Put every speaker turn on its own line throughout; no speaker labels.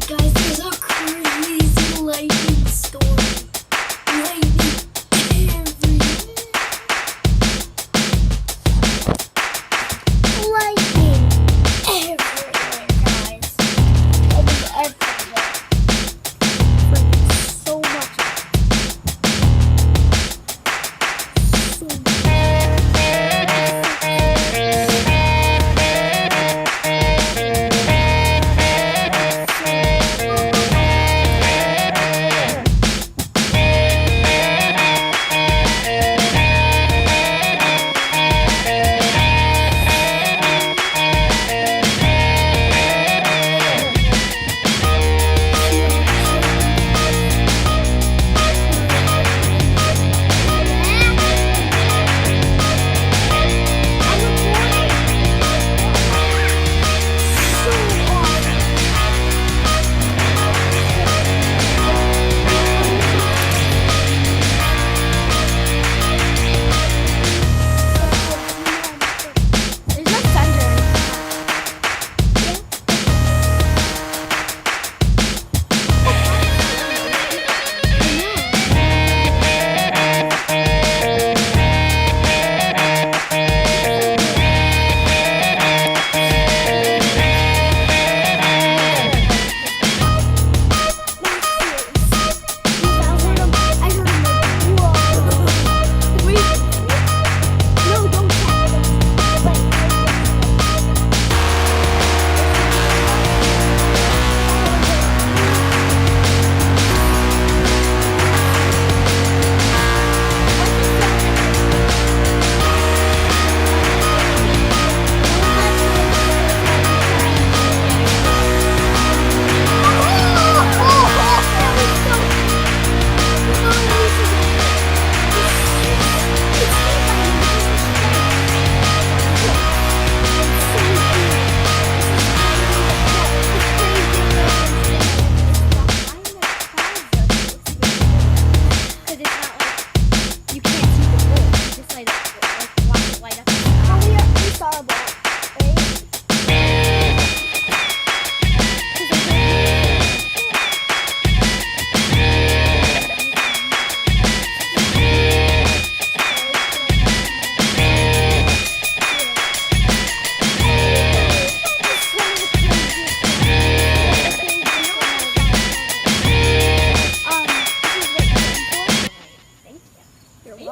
guys, there's a crazy lightning storm. Lightning everywhere. Lightning everywhere, guys. Lightning everywhere. Like, so much. So much.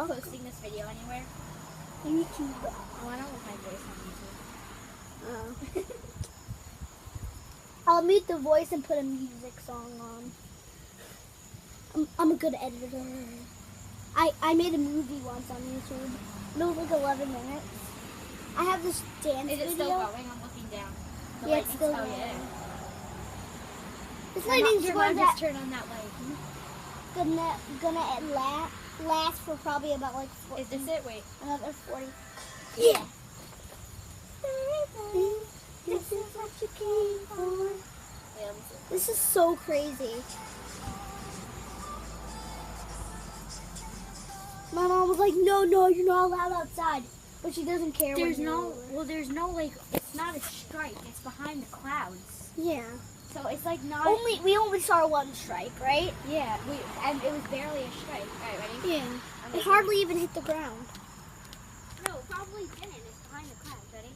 Posting this video anywhere?
YouTube.
Oh, I don't want my voice on YouTube.
I'll mute the voice and put a music song on. I'm a good editor. I made a movie once on YouTube. It was like 11 minutes. I have this dance
Is it
video.
still going? I'm looking down. The
Yeah, it's
lightning's-
still
oh,
going.
yeah.
This
Your mom
lightning's
just turn on that light.
gonna last for probably about like
Is this it? Wait.
another 40. Yeah. This is what you came for.
Wait, let me see.
This is so crazy. My mom was like, no, you're not allowed outside. But she doesn't care.
There's
when
no,
you're-
well, there's no, like, it's not a strike. It's behind the clouds.
Yeah.
So it's like not.
We only saw one strike, right?
Yeah, and it was barely a strike. All right, ready?
Yeah.
I'm
It
ready.
hardly even hit the ground.
No, probably didn't. It's behind the clouds. Ready?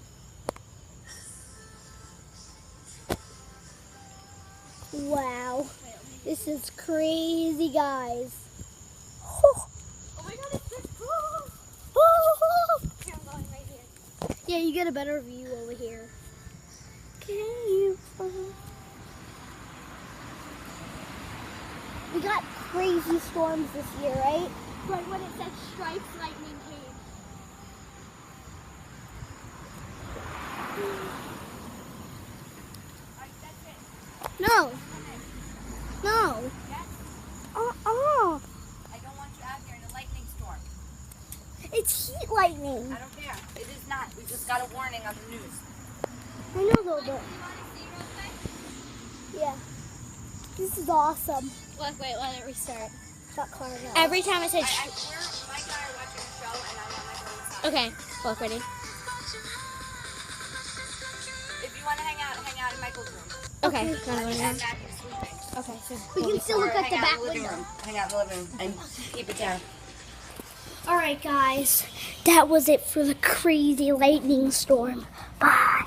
Wow.
Wait, let me.
This is crazy, guys.
Oh my God! It's this cool. Here, I'm going right here.
Yeah, you get a better view over here. Can you? We got crazy storms this year, right?
Right when it said strikes, lightning came. Alright, that's it.
No. No.
Yes. I don't want you out here in a lightning storm.
It's heat lightning.
I don't care. It is not. We just got a warning on the news.
I know though, but yeah. This is awesome.
Wait, let it restart.
Got cars out.
Every time it says.
Mike and I are watching a show, and I'm on my phone.
Okay, look, ready?
If you want to hang out in Michael's room.
Okay.
Okay, so
We can still look at the back window.
Hang out in the living room and keep it down.
All right, guys. That was it for the crazy lightning storm. Bye.